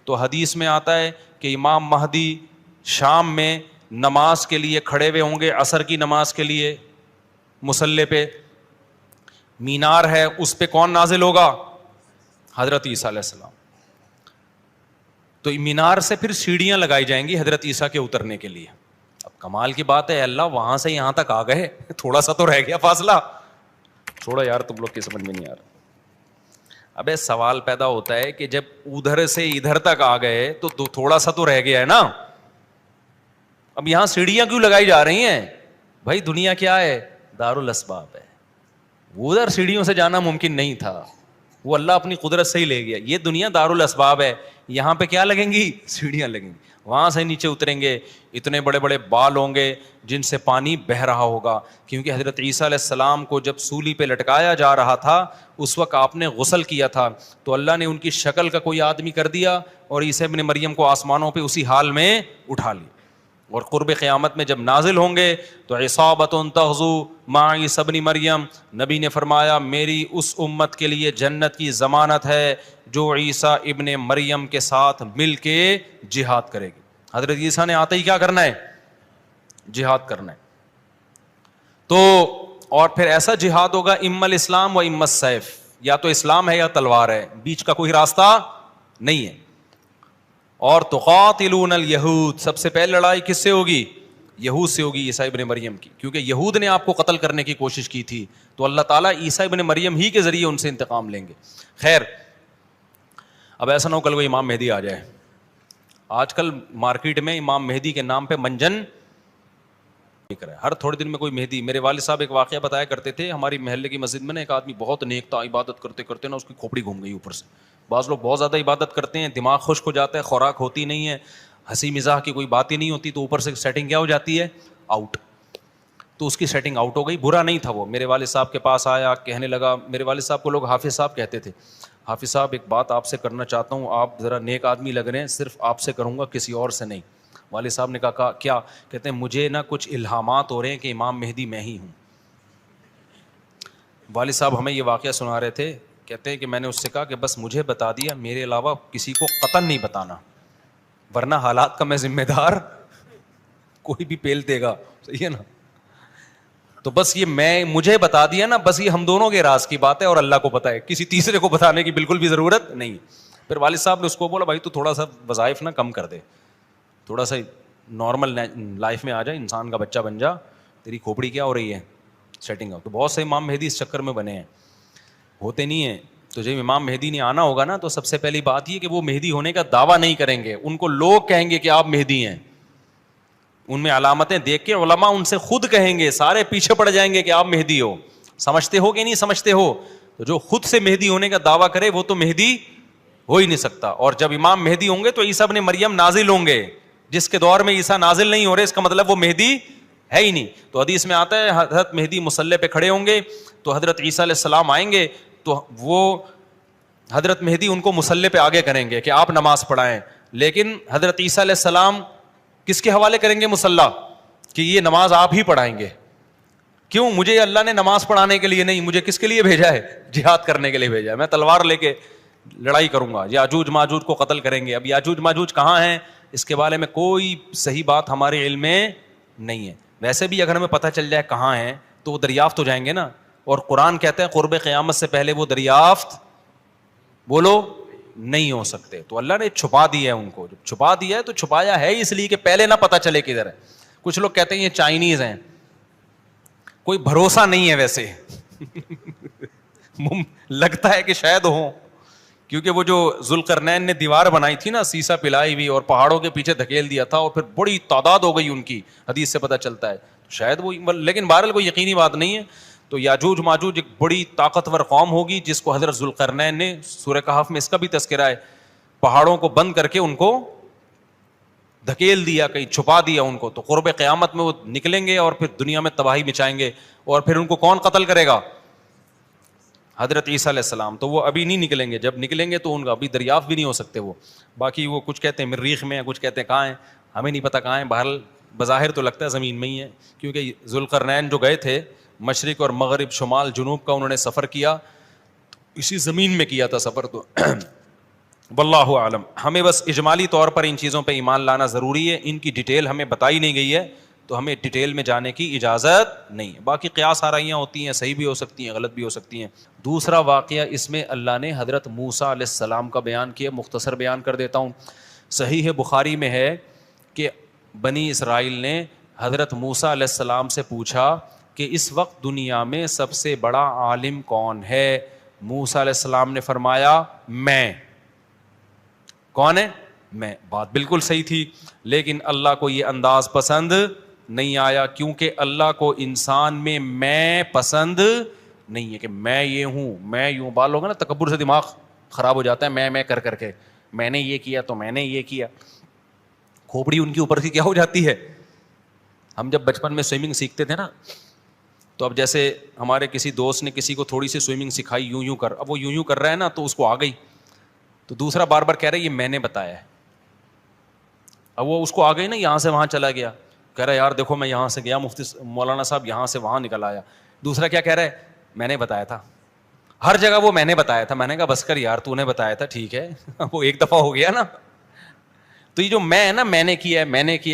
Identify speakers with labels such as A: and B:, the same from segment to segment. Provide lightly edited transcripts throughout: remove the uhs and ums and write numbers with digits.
A: تو حدیث میں آتا ہے کہ امام مہدی شام میں نماز کے لیے کھڑے ہوئے ہوں گے، عصر کی نماز کے لیے مصلی پہ. مینار ہے، اس پہ کون نازل ہوگا؟ حضرت عیسیٰ علیہ السلام. تو مینار سے پھر سیڑھیاں لگائی جائیں گی حضرت عیسیٰ کے اترنے کے لیے. اب کمال کی بات ہے، اللہ وہاں سے یہاں تک آ گئے، تھوڑا سا تو رہ گیا فاصلہ. چھوڑا یار، تم لوگ کی سمجھ میں نہیں آ رہا. ابے سوال پیدا ہوتا ہے کہ جب ادھر سے ادھر تک آ گئے تو تھوڑا سا تو رہ گیا ہے نا. اب یہاں سیڑھیاں کیوں لگائی جا رہی ہیں؟ بھائی دنیا کیا ہے؟ دارالاسباب ہے. ادھر سیڑھیوں سے جانا ممکن نہیں تھا، وہ اللہ اپنی قدرت سے ہی لے گیا. یہ دنیا دارالاسباب ہے، یہاں پہ کیا لگیں گی؟ سیڑھیاں لگیں گی. وہاں سے نیچے اتریں گے، اتنے بڑے بڑے بال ہوں گے جن سے پانی بہہ رہا ہوگا. کیونکہ حضرت عیسیٰ علیہ السلام کو جب سولی پہ لٹکایا جا رہا تھا اس وقت آپ نے غسل کیا تھا، تو اللہ نے ان کی شکل کا کوئی آدمی کر دیا اور عیسیٰ ابن مریم کو آسمانوں پہ اسی حال میں اٹھا لی. اور قرب قیامت میں جب نازل ہوں گے تو عصابۃ تغزو مع عیسیٰ ابن مریم، نبی نے فرمایا میری اس امت کے لیے جنت کی ضمانت ہے جو عیسیٰ ابن مریم کے ساتھ مل کے جہاد کرے گی. حضرت عیسیٰ نے آتے ہی کیا کرنا ہے؟ جہاد کرنا ہے. تو اور پھر ایسا جہاد ہوگا اما الاسلام و اما السیف، یا تو اسلام ہے یا تلوار ہے، بیچ کا کوئی راستہ نہیں ہے. اور تقاتلون الیہود، سب سے پہلے لڑائی کس سے ہوگی؟ یہود سے ہوگی، عیسیٰ ابن مریم کی. کیونکہ یہود نے آپ کو قتل کرنے کی کوشش کی تھی، تو اللہ تعالیٰ عیسیٰ ابن مریم ہی کے ذریعے ان سے انتقام لیں گے. خیر، اب ایسا نہ ہو کل وہ امام مہدی آ جائے. آج کل مارکیٹ میں امام مہدی کے نام پہ منجن ہر تھوڑے دن میں کوئی مہدی. میرے والد صاحب ایک واقعہ بتایا کرتے تھے، ہماری محلے کی مسجد میں نا ایک آدمی بہت نیک تھا، عبادت کرتے کرتے نا اس کی کھوپڑی گھوم گئی اوپر سے. بعض لوگ بہت زیادہ عبادت کرتے ہیں، دماغ خشک ہو جاتا ہے، خوراک ہوتی نہیں ہے، ہنسی مزاح کی کوئی بات ہی نہیں ہوتی، تو اوپر سے سیٹنگ کیا ہو جاتی ہے؟ آؤٹ. تو اس کی سیٹنگ آؤٹ ہو گئی. برا نہیں تھا وہ، میرے والد صاحب کے پاس آیا، کہنے لگا، میرے والد صاحب کو لوگ حافظ صاحب کہتے تھے، حافظ صاحب ایک بات آپ سے کرنا چاہتا ہوں، آپ ذرا نیک آدمی لگ رہے ہیں، صرف آپ سے کروں گا، کسی اور سے نہیں. والد صاحب نے کہا کیا؟ کہتے ہیں مجھے نا کچھ الہامات ہو رہے ہیں کہ امام مہدی میں ہی ہوں. والد صاحب ہمیں یہ واقعہ سنا رہے تھے، کہتے ہیں کہ میں نے اس سے کہا کہ بس مجھے بتا دیا، میرے علاوہ کسی کو قطعاً نہیں بتانا، ورنہ حالات کا میں ذمہ دار، کوئی بھی پیل دے گا. صحیح ہے نا؟ تو بس یہ مجھے بتا دیا نا، بس یہ ہم دونوں کے راز کی بات ہے اور اللہ کو پتہ ہے، کسی تیسرے کو بتانے کی بالکل بھی ضرورت نہیں. پھر والد صاحب نے اس کو بولا بھائی تو تھوڑا سا وظائف نا کم کر دے، تھوڑا سا نارمل لائف میں آ جائے، انسان کا بچہ بن جا، تیری کھوپڑی کیا ہو رہی ہے سیٹنگ آؤٹ. تو بہت سے امام مہدی اس چکر میں بنے ہیں، ہوتے نہیں ہیں. تو جب امام مہدی نے آنا ہوگا نا تو سب سے پہلی بات یہ کہ وہ مہدی ہونے کا دعویٰ نہیں کریں گے، ان کو لوگ کہیں گے کہ آپ مہدی ہیں. ان میں علامتیں دیکھ کے علماء ان سے خود کہیں گے، سارے پیچھے پڑ جائیں گے کہ آپ مہدی ہو. سمجھتے ہو کہ نہیں سمجھتے ہو؟ تو جو خود سے مہدی ہونے کا دعویٰ کرے وہ تو مہدی ہو ہی نہیں سکتا. اور جب امام مہدی ہوں گے تو عیسیٰ ابن مریم نازل ہوں گے. جس کے دور میں عیسیٰ نازل نہیں ہو رہے اس کا مطلب وہ مہدی ہے ہی نہیں. تو حدیث میں آتا ہے حضرت مہدی مصلی پہ کھڑے ہوں گے تو حضرت عیسیٰ علیہ السلام آئیں گے تو وہ حضرت مہدی ان کو مصلی پہ آگے کریں گے کہ آپ نماز پڑھائیں. لیکن حضرت عیسیٰ علیہ السلام کس کے حوالے کریں گے مصلی؟ کہ یہ نماز آپ ہی پڑھائیں گے. کیوں؟ مجھے اللہ نے نماز پڑھانے کے لیے نہیں، مجھے کس کے لیے بھیجا ہے؟ جہاد کرنے کے لیے بھیجا ہے. میں تلوار لے کے لڑائی کروں گا، یاجوج ماجوج کو قتل کریں گے. اب یاجوج ماجوج کہاں ہیں اس کے بارے میں کوئی صحیح بات ہمارے علم میں نہیں ہے. ویسے بھی اگر ہمیں پتہ چل جائے کہاں ہیں تو وہ دریافت ہو جائیں گے نا. اور قرآن کہتا ہے قرب قیامت سے پہلے وہ دریافت بولو نہیں ہو سکتے. تو اللہ نے چھپا دیا ہے ان کو. جب چھپا دیا ہے تو چھپایا ہے اس لیے کہ پہلے نہ پتہ چلے کدھر ہے. کچھ لوگ کہتے ہیں یہ چائنیز ہیں، کوئی بھروسہ نہیں ہے ویسے لگتا ہے کہ شاید ہوں، کیونکہ وہ جو ذوالقرنین نے دیوار بنائی تھی نا سیسا پلائی ہوئی اور پہاڑوں کے پیچھے دھکیل دیا تھا اور پھر بڑی تعداد ہو گئی ان کی، حدیث سے پتہ چلتا ہے شاید وہ، لیکن بہرحال کوئی یقینی بات نہیں ہے. تو یاجوج ماجوج ایک بڑی طاقتور قوم ہوگی جس کو حضرت ذوالقرنین نے سورہ کہف میں اس کا بھی تذکرہ ہے، پہاڑوں کو بند کر کے ان کو دھکیل دیا، کہیں چھپا دیا ان کو. تو قرب قیامت میں وہ نکلیں گے اور پھر دنیا میں تباہی مچائیں گے. اور پھر ان کو کون قتل کرے گا؟ حضرت عیسیٰ علیہ السلام. تو وہ ابھی نہیں نکلیں گے، جب نکلیں گے تو ان کا ابھی دریافت بھی نہیں ہو سکتے وہ. باقی وہ کچھ کہتے ہیں مریخ میں، کچھ کہتے ہیں کہاں ہیں، ہمیں نہیں پتہ کہاں ہیں. بہرحال بظاہر تو لگتا ہے زمین میں ہی ہے، کیونکہ ذوالقرنین جو گئے تھے مشرق اور مغرب شمال جنوب کا انہوں نے سفر کیا، اسی زمین میں کیا تھا سفر. تو واللہ اعلم. ہمیں بس اجمالی طور پر ان چیزوں پہ ایمان لانا ضروری ہے. ان کی ڈیٹیل ہمیں بتائی نہیں گئی ہے تو ہمیں ڈیٹیل میں جانے کی اجازت نہیں ہے. باقی قیاس آرائیاں ہوتی ہیں, صحیح بھی ہو سکتی ہیں, غلط بھی ہو سکتی ہیں. دوسرا واقعہ اس میں اللہ نے حضرت موسیٰ علیہ السلام کا بیان کیا, مختصر بیان کر دیتا ہوں. صحیح بخاری میں ہے کہ بنی اسرائیل نے حضرت موسیٰ علیہ السلام سے پوچھا کہ اس وقت دنیا میں سب سے بڑا عالم کون ہے؟ موسیٰ علیہ السلام نے فرمایا میں. کون ہے؟ میں. بات بالکل صحیح تھی, لیکن اللہ کو یہ انداز پسند نہیں آیا, کیونکہ اللہ کو انسان میں پسند نہیں ہے کہ میں یہ ہوں, میں یوں. بال ہوگا نا تکبر سے دماغ خراب ہو جاتا ہے, میں کر کے, میں نے یہ کیا تو میں نے یہ کیا. کھوپڑی ان کی اوپر کی کیا ہو جاتی ہے. ہم جب بچپن میں سوئمنگ سیکھتے تھے نا, تو اب جیسے ہمارے کسی دوست نے کسی کو تھوڑی سی سوئمنگ سکھائی, یوں کر, اب وہ یوں کر رہا ہے نا تو اس کو آ گئی, تو دوسرا بار بار کہہ رہا ہے یہ میں نے بتایا ہے. اب وہ اس کو آ گئی نا, یہاں سے وہاں چلا گیا, کہہ رہا ہے یار دیکھو میں یہاں سے گیا, مفتی مولانا صاحب یہاں سے وہاں نکل آیا. دوسرا کیا کہہ رہا ہے؟ میں نے بتایا تھا. ہر جگہ وہ میں نے بتایا تھا. میں نے کہا بس کر یار, تو نے بتایا تھا ٹھیک ہے, وہ ایک دفعہ ہو گیا نا. تو یہ جو میں ہے نا, میں نے کیا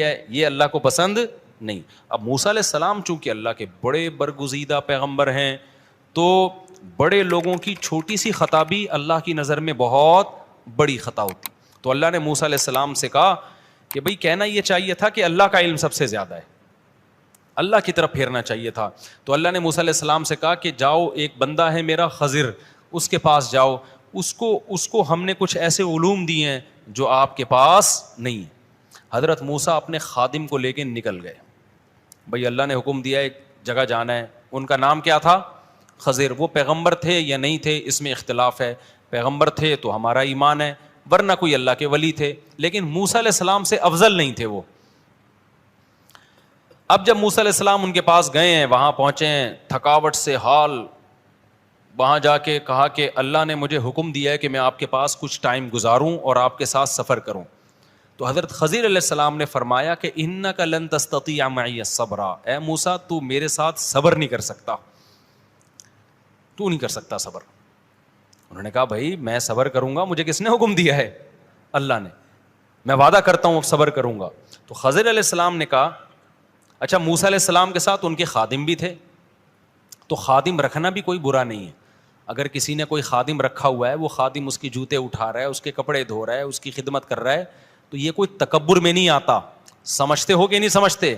A: ہے, یہ اللہ کو پسند نہیں. اب موسیٰ علیہ السلام چونکہ اللہ کے بڑے برگزیدہ پیغمبر ہیں, تو بڑے لوگوں کی چھوٹی سی خطا بھی اللہ کی نظر میں بہت بڑی خطا ہوتی. تو اللہ نے موسیٰ علیہ السلام سے کہا کہ بھئی کہنا یہ چاہیے تھا کہ اللہ کا علم سب سے زیادہ ہے, اللہ کی طرف پھیرنا چاہیے تھا. تو اللہ نے موسیٰ علیہ السلام سے کہا کہ جاؤ, ایک بندہ ہے میرا خضر, اس کے پاس جاؤ, اس کو ہم نے کچھ ایسے علوم دیے ہیں جو آپ کے پاس نہیں ہیں. حضرت موسیٰ اپنے خادم کو لے کے نکل گئے. بھئی اللہ نے حکم دیا ایک جگہ جانا ہے. ان کا نام کیا تھا؟ خضر. وہ پیغمبر تھے یا نہیں تھے اس میں اختلاف ہے. پیغمبر تھے تو ہمارا ایمان ہے, ورنہ کوئی اللہ کے ولی تھے, لیکن موسیٰ علیہ السلام سے افضل نہیں تھے وہ. اب جب موسیٰ علیہ السلام ان کے پاس گئے ہیں, وہاں پہنچے ہیں, تھکاوٹ سے حال, وہاں جا کے کہا کہ اللہ نے مجھے حکم دیا ہے کہ میں آپ کے پاس کچھ ٹائم گزاروں اور آپ کے ساتھ سفر کروں. تو حضرت خضر علیہ السلام نے فرمایا کہ انک لن تستطیع معی الصبر, اے موسیٰ تو میرے ساتھ صبر نہیں کر سکتا, تو نہیں کر سکتا صبر. انہوں نے کہا بھائی میں صبر کروں گا, مجھے کس نے حکم دیا ہے؟ اللہ نے. میں وعدہ کرتا ہوں اب صبر کروں گا. تو خضر علیہ السلام نے کہا اچھا, موسیٰ علیہ السلام کے ساتھ ان کے خادم بھی تھے, تو خادم رکھنا بھی کوئی برا نہیں ہے. اگر کسی نے کوئی خادم رکھا ہوا ہے, وہ خادم اس کی جوتے اٹھا رہا ہے, اس کے کپڑے دھو رہا ہے, اس کی خدمت کر رہا ہے, تو یہ کوئی تکبر میں نہیں آتا. سمجھتے ہو کہ نہیں سمجھتے؟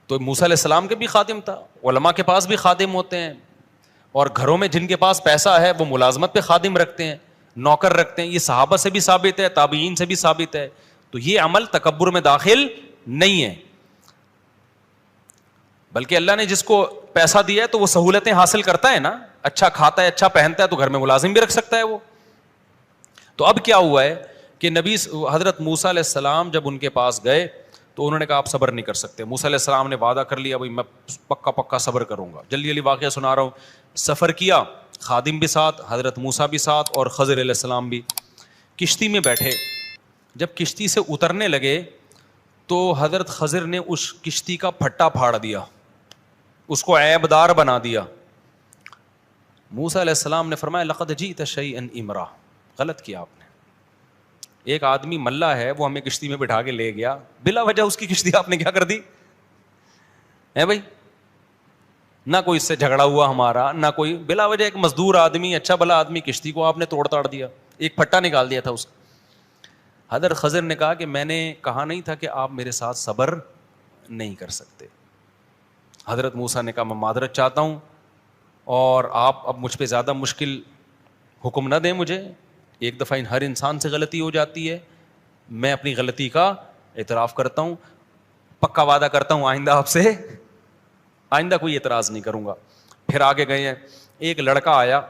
A: تو موسیٰ علیہ السلام کے بھی خادم تھا, علماء کے پاس بھی خادم ہوتے ہیں, اور گھروں میں جن کے پاس پیسہ ہے وہ ملازمت پہ خادم رکھتے ہیں, نوکر رکھتے ہیں. یہ صحابہ سے بھی ثابت ہے, تابعین سے بھی ثابت ہے. تو یہ عمل تکبر میں داخل نہیں ہے, بلکہ اللہ نے جس کو پیسہ دیا ہے تو وہ سہولتیں حاصل کرتا ہے نا, اچھا کھاتا ہے, اچھا پہنتا ہے, تو گھر میں ملازم بھی رکھ سکتا ہے وہ. تو اب کیا ہوا ہے کہ نبی حضرت موسیٰ علیہ السلام جب ان کے پاس گئے تو انہوں نے کہا آپ صبر نہیں کر سکتے. موسیٰ علیہ السلام نے وعدہ کر لیا بھائی میں پکا صبر کروں گا. جلدی جلدی واقعہ سنا رہا ہوں. سفر کیا, خادم بھی ساتھ, حضرت موسیٰ بھی ساتھ, اور خضر علیہ السلام بھی. کشتی میں بیٹھے, جب کشتی سے اترنے لگے تو حضرت خضر نے اس کشتی کا پھٹا پھاڑ دیا, اس کو عیب دار بنا دیا. موسیٰ علیہ السلام نے فرمایا لقد جئت شیئا امرا, غلط کیا آپ نے. ایک آدمی ملا ہے, وہ ہمیں کشتی میں بٹھا کے لے گیا, بلا وجہ اس کی کشتی آپ نے کیا کر دی ہے بھائی؟ نہ کوئی اس سے جھگڑا ہوا ہمارا, نہ کوئی, بلا وجہ ایک مزدور آدمی, اچھا بھلا آدمی, کشتی کو آپ نے توڑ تاڑ دیا, ایک پھٹا نکال دیا تھا اس کا. حضرت خضر نے کہا کہ میں نے کہا نہیں تھا کہ آپ میرے ساتھ صبر نہیں کر سکتے. حضرت موسیٰ نے کہا میں معذرت چاہتا ہوں, اور آپ اب مجھ پہ زیادہ مشکل حکم نہ دیں مجھے. ایک دفعہ ہر انسان سے غلطی ہو جاتی ہے, میں اپنی غلطی کا اعتراف کرتا ہوں, پکا وعدہ کرتا ہوں آئندہ کوئی اعتراض نہیں کروں گا. پھر آگے گئے ہیں, ایک لڑکا آیا,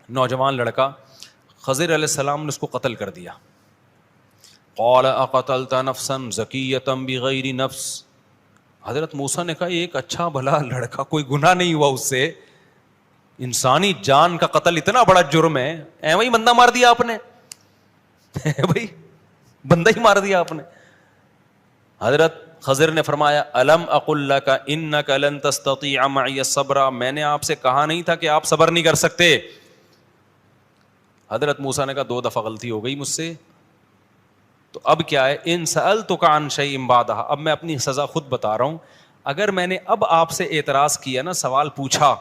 A: نوجوان لڑکا, خضر علیہ السلام نے اس کو قتل کر دیا. قال اقتلت نفسا زکیۃ بغیر نفس. حضرت موسیٰ نے کہا ایک اچھا بھلا لڑکا, کوئی گناہ نہیں ہوا اس سے, انسانی جان کا قتل اتنا بڑا جرم ہے, ایویں ہی بندہ مار دیا آپ نے بھائی, بندہ ہی مار دیا آپ نے. حضرت خضر نے فرمایا الم اقل لک انک لن تستطیع معی الصبر, میں نے آپ سے کہا نہیں تھا کہ آپ صبر نہیں کر سکتے. حضرت موسیٰ نے کہا 2 دفعہ غلطی ہو گئی مجھ سے, تو اب کیا ہے, ان سألتک عن شیء بعدہ, اب میں اپنی سزا خود بتا رہا ہوں. اگر میں نے اب آپ سے اعتراض کیا نا, سوال پوچھا,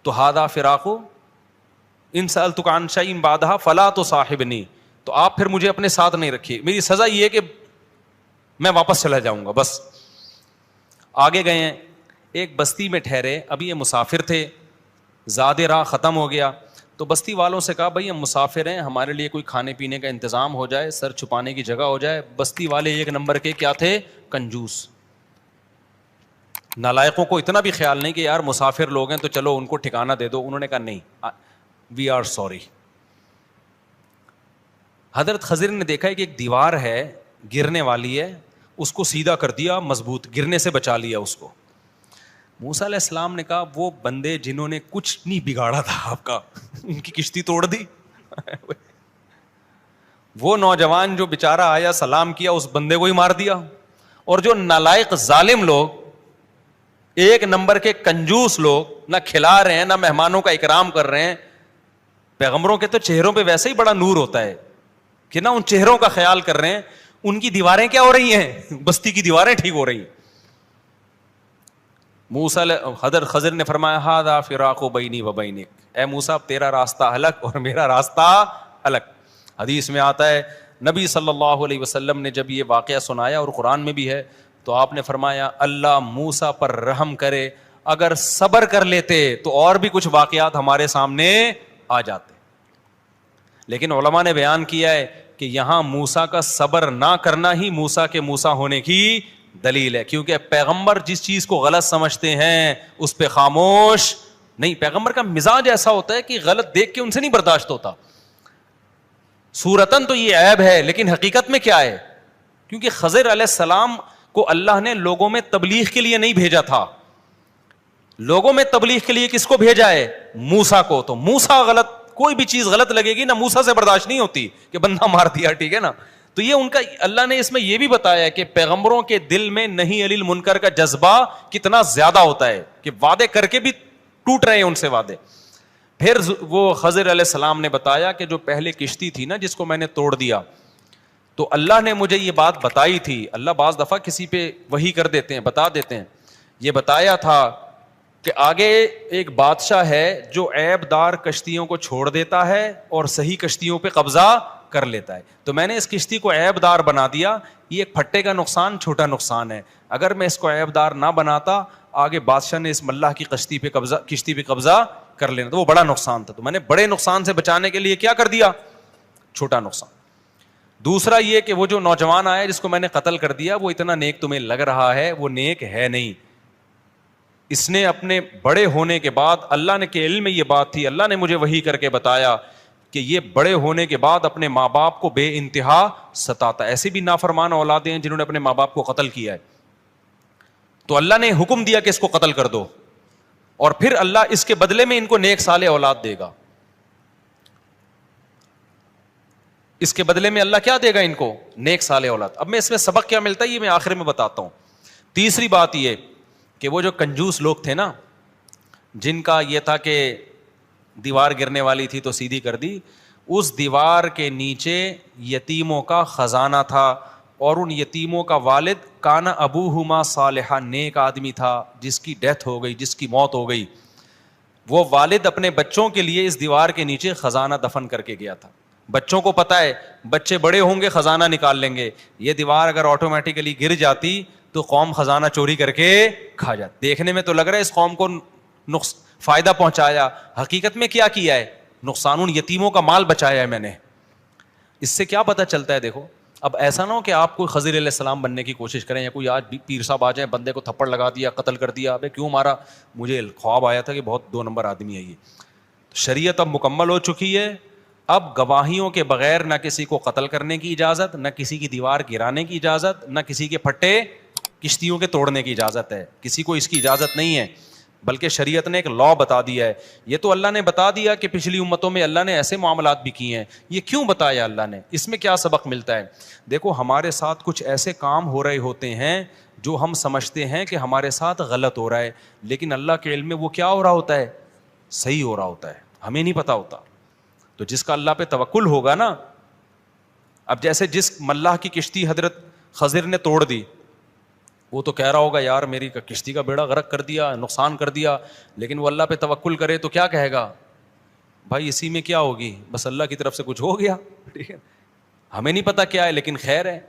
A: تو ھذا فراق, ان سألتک عن شیء بعدہ فلا تصاحبنی, تو آپ پھر مجھے اپنے ساتھ نہیں رکھیے, میری سزا یہ ہے کہ میں واپس چلا جاؤں گا بس. آگے گئے ہیں, ایک بستی میں ٹھہرے, ابھی یہ مسافر تھے, زیادہ راہ ختم ہو گیا, تو بستی والوں سے کہا بھائی ہم مسافر ہیں, ہمارے لیے کوئی کھانے پینے کا انتظام ہو جائے, سر چھپانے کی جگہ ہو جائے. بستی والے 1 نمبر کے کیا تھے, کنجوس. نالائقوں کو اتنا بھی خیال نہیں کہ یار مسافر لوگ ہیں تو چلو ان کو ٹھکانہ دے دو, انہوں نے کہا نہیں, وی آر سوری. حضرت خضر نے دیکھا ہے کہ ایک دیوار ہے گرنے والی ہے, اس کو سیدھا کر دیا, مضبوط, گرنے سے بچا لیا اس کو. موسیٰ علیہ السلام نے کہا وہ بندے جنہوں نے کچھ نہیں بگاڑا تھا آپ کا, ان کی کشتی توڑ دی. وہ نوجوان جو بیچارہ آیا سلام کیا, اس بندے کو ہی مار دیا. اور جو نالائق ظالم لوگ, 1 نمبر کے کنجوس لوگ, نہ کھلا رہے ہیں نہ مہمانوں کا اکرام کر رہے ہیں. پیغمبروں کے تو چہروں پہ ویسے ہی بڑا نور ہوتا ہے کہ نہ ان چہروں کا خیال کر رہے ہیں, ان کی دیواریں کیا ہو رہی ہیں, بستی کی دیواریں ٹھیک ہو رہی ہیں. حضرت خضر نے فرمایا ھذا فراق بینی و بینک, اے موسیٰ تیرا راستہ الگ اور میرا راستہ الگ. حدیث میں آتا ہے نبی صلی اللہ علیہ وسلم نے جب یہ واقعہ سنایا, اور قرآن میں بھی ہے, تو آپ نے فرمایا اللہ موسیٰ پر رحم کرے, اگر صبر کر لیتے تو اور بھی کچھ واقعات ہمارے سامنے آ جاتے. لیکن علماء نے بیان کیا ہے کہ یہاں موسیٰ کا صبر نہ کرنا ہی موسیٰ کے موسیٰ ہونے کی دلیل ہے, کیونکہ پیغمبر جس چیز کو غلط سمجھتے ہیں اس پہ خاموش نہیں. پیغمبر کا مزاج ایسا ہوتا ہے کہ غلط دیکھ کے ان سے نہیں برداشت ہوتا. صورتاً تو یہ عیب ہے, لیکن حقیقت میں کیا ہے, کیونکہ خضر علیہ السلام کو اللہ نے لوگوں میں تبلیغ کے لیے نہیں بھیجا تھا. لوگوں میں تبلیغ کے لیے کس کو بھیجا ہے, موسیٰ کو. تو موسیٰ غلط, کوئی بھی چیز غلط لگے گی نا, موسیٰ سے برداشت نہیں ہوتی کہ بندہ مار دیا, ٹھیک ہے نا. تو یہ ان کا, اللہ نے اس میں یہ بھی بتایا کہ پیغمبروں کے دل میں نہیں علی المنکر کا جذبہ کتنا زیادہ ہوتا ہے, کہ وعدے کر کے بھی ٹوٹ رہے ہیں ان سے وعدے. پھر وہ خضر علیہ السلام نے بتایا کہ جو پہلے کشتی تھی نا جس کو میں نے توڑ دیا, تو اللہ نے مجھے یہ بات بتائی تھی. اللہ بعض دفعہ کسی پہ وحی کر دیتے ہیں, بتا دیتے ہیں. یہ بتایا تھا کہ آگے ایک بادشاہ ہے جو عیب دار کشتیوں کو چھوڑ دیتا ہے اور صحیح کشتیوں پہ قبضہ کر لیتا ہے. تو میں نے اس کشتی کو عیب دار بنا دیا. یہ ایک پھٹے کا نقصان, چھوٹا نقصان ہے. اگر میں اس کو عیب دار نہ بناتا, آگے بادشاہ نے اس ملاح کی کشتی پہ قبضہ کر لینا, تو وہ بڑا نقصان تھا. تو میں نے بڑے نقصان سے بچانے کے لیے کیا کر دیا, چھوٹا نقصان. دوسرا یہ کہ وہ جو نوجوان آیا جس کو میں نے قتل کر دیا, وہ اتنا نیک تمہیں لگ رہا ہے, وہ نیک ہے نہیں. اس نے اپنے بڑے ہونے کے بعد, اللہ نے کے علم میں یہ بات تھی, اللہ نے مجھے وحی کر کے بتایا کہ یہ بڑے ہونے کے بعد اپنے ماں باپ کو بے انتہا ستاتا. ایسے بھی نافرمان اولادیں ہیں جنہوں نے اپنے ماں باپ کو قتل کیا ہے. تو اللہ نے حکم دیا کہ اس کو قتل کر دو, اور پھر اللہ اس کے بدلے میں ان کو نیک صالح اولاد دے گا. اس کے بدلے میں اللہ کیا دے گا ان کو, نیک صالح اولاد. اب میں اس میں سبق کیا ملتا ہے یہ میں آخر میں بتاتا ہوں. تیسری بات یہ کہ وہ جو کنجوس لوگ تھے نا, جن کا یہ تھا کہ دیوار گرنے والی تھی تو سیدھی کر دی, اس دیوار کے نیچے یتیموں کا خزانہ تھا, اور ان یتیموں کا والد کانا ابوہما صالحا, نیک آدمی تھا جس کی ڈیتھ ہو گئی, جس کی موت ہو گئی. وہ والد اپنے بچوں کے لیے اس دیوار کے نیچے خزانہ دفن کر کے گیا تھا. بچوں کو پتا ہے بچے بڑے ہوں گے خزانہ نکال لیں گے, یہ دیوار اگر آٹومیٹیکلی گر جاتی تو قوم خزانہ چوری کر کے کھا جاتی. دیکھنے میں تو لگ رہا ہے اس قوم کو فائدہ پہنچایا, حقیقت میں کیا کیا ہے, نقصان. ان یتیموں کا مال بچایا ہے میں نے. اس سے کیا پتہ چلتا ہے, دیکھو اب ایسا نہ ہو کہ آپ کوئی خضر علیہ السلام بننے کی کوشش کریں, یا کوئی آج بھی پیر صاحب آ جائیں, بندے کو تھپڑ لگا دیا, قتل کر دیا, ابے کیوں مارا, مجھے خواب آیا تھا کہ بہت 2 نمبر آدمی ہے یہ. شریعت اب مکمل ہو چکی ہے, اب گواہیوں کے بغیر نہ کسی کو قتل کرنے کی اجازت, نہ کسی کی دیوار گرانے کی اجازت, نہ کسی کے پھٹے کشتیوں کے توڑنے کی اجازت ہے. کسی کو اس کی اجازت نہیں ہے, بلکہ شریعت نے ایک لا بتا دیا ہے. یہ تو اللہ نے بتا دیا کہ پچھلی امتوں میں اللہ نے ایسے معاملات بھی کیے ہیں. یہ کیوں بتایا اللہ نے, اس میں کیا سبق ملتا ہے؟ دیکھو ہمارے ساتھ کچھ ایسے کام ہو رہے ہوتے ہیں جو ہم سمجھتے ہیں کہ ہمارے ساتھ غلط ہو رہا ہے, لیکن اللہ کے علم میں وہ کیا ہو رہا ہوتا ہے, صحیح ہو رہا ہوتا ہے, ہمیں نہیں پتا ہوتا. تو جس کا اللہ پہ توکل ہوگا نا, اب جیسے جس ملاح کی کشتی حضرت خضر نے توڑ دی, وہ تو کہہ رہا ہوگا یار میری کشتی کا بیڑا غرق کر دیا, نقصان کر دیا, لیکن وہ اللہ پہ توکل کرے تو کیا کہے گا, بھائی اسی میں کیا ہوگی, بس اللہ کی طرف سے کچھ ہو گیا, ٹھیک ہے, ہمیں نہیں پتا کیا ہے لیکن خیر ہے,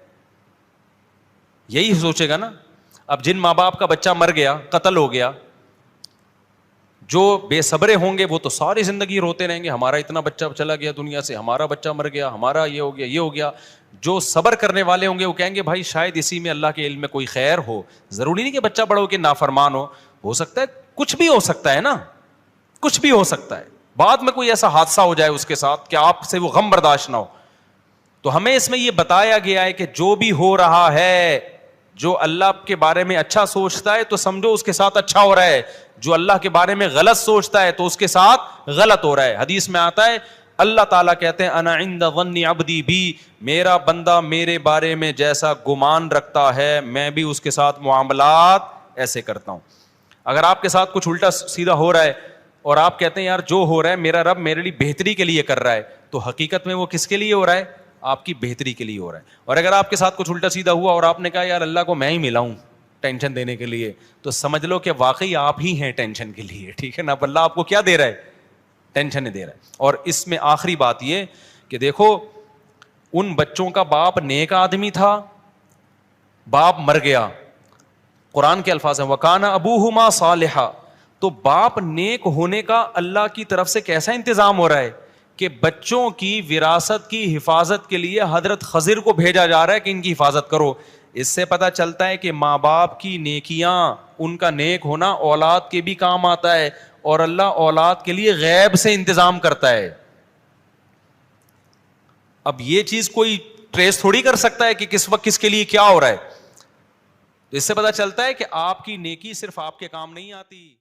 A: یہی سوچے گا نا. اب جن ماں باپ کا بچہ مر گیا, قتل ہو گیا, جو بے صبرے ہوں گے وہ تو ساری زندگی روتے رہیں گے, ہمارا اتنا بچہ چلا گیا دنیا سے, ہمارا بچہ مر گیا, ہمارا یہ ہو گیا, یہ ہو گیا. جو صبر کرنے والے ہوں گے وہ کہیں گے بھائی شاید اسی میں اللہ کے علم میں کوئی خیر ہو, ضروری نہیں کہ بچہ بڑا ہو کے نافرمان ہو سکتا ہے کچھ بھی ہو سکتا ہے نا, کچھ بھی ہو سکتا ہے, بعد میں کوئی ایسا حادثہ ہو جائے اس کے ساتھ کہ آپ سے وہ غم برداشت نہ ہو. تو ہمیں اس میں یہ بتایا گیا ہے کہ جو بھی ہو رہا ہے, جو اللہ کے بارے میں اچھا سوچتا ہے تو سمجھو اس کے ساتھ اچھا ہو رہا ہے, جو اللہ کے بارے میں غلط سوچتا ہے تو اس کے ساتھ غلط ہو رہا ہے. حدیث میں آتا ہے اللہ تعالیٰ کہتے ہیں انا عند ظن عبدی بی, میرا بندہ میرے بارے میں جیسا گمان رکھتا ہے میں بھی اس کے ساتھ معاملات ایسے کرتا ہوں. اگر آپ کے ساتھ کچھ الٹا سیدھا ہو رہا ہے اور آپ کہتے ہیں یار جو ہو رہا ہے میرا رب میرے لیے بہتری کے لیے کر رہا ہے, تو حقیقت میں وہ کس کے لیے ہو رہا ہے, آپ کی بہتری کے لیے ہو رہا ہے. اور اگر آپ کے ساتھ کچھ الٹا سیدھا ہوا اور آپ نے کہا یار اللہ کو میں ہی ملا ہوں ٹینشن دینے کے لیے, تو سمجھ لو کہ واقعی آپ ہی ہیں ٹینشن کے لیے, ٹھیک ہے نا. اب اللہ آپ کو کیا دے رہا ہے, ٹینشن دے رہا ہے. اور اس میں آخری بات یہ کہ دیکھو ان بچوں کا باپ نیک آدمی تھا, باپ مر گیا, قرآن کے الفاظ ہیں وَكَانَ أَبُوهُمَا صَالِحًا, تو باپ نیک ہونے کا اللہ کی طرف سے کیسا انتظام ہو رہا ہے کہ بچوں کی وراثت کی حفاظت کے لیے حضرت خضر کو بھیجا جا رہا ہے کہ ان کی حفاظت کرو. اس سے پتہ چلتا ہے کہ ماں باپ کی نیکیاں, ان کا نیک ہونا اولاد کے بھی کام آتا ہے, اور اللہ اولاد کے لیے غیب سے انتظام کرتا ہے. اب یہ چیز کوئی ٹریس تھوڑی کر سکتا ہے کہ کس وقت کس کے لیے کیا ہو رہا ہے. اس سے پتہ چلتا ہے کہ آپ کی نیکی صرف آپ کے کام نہیں آتی.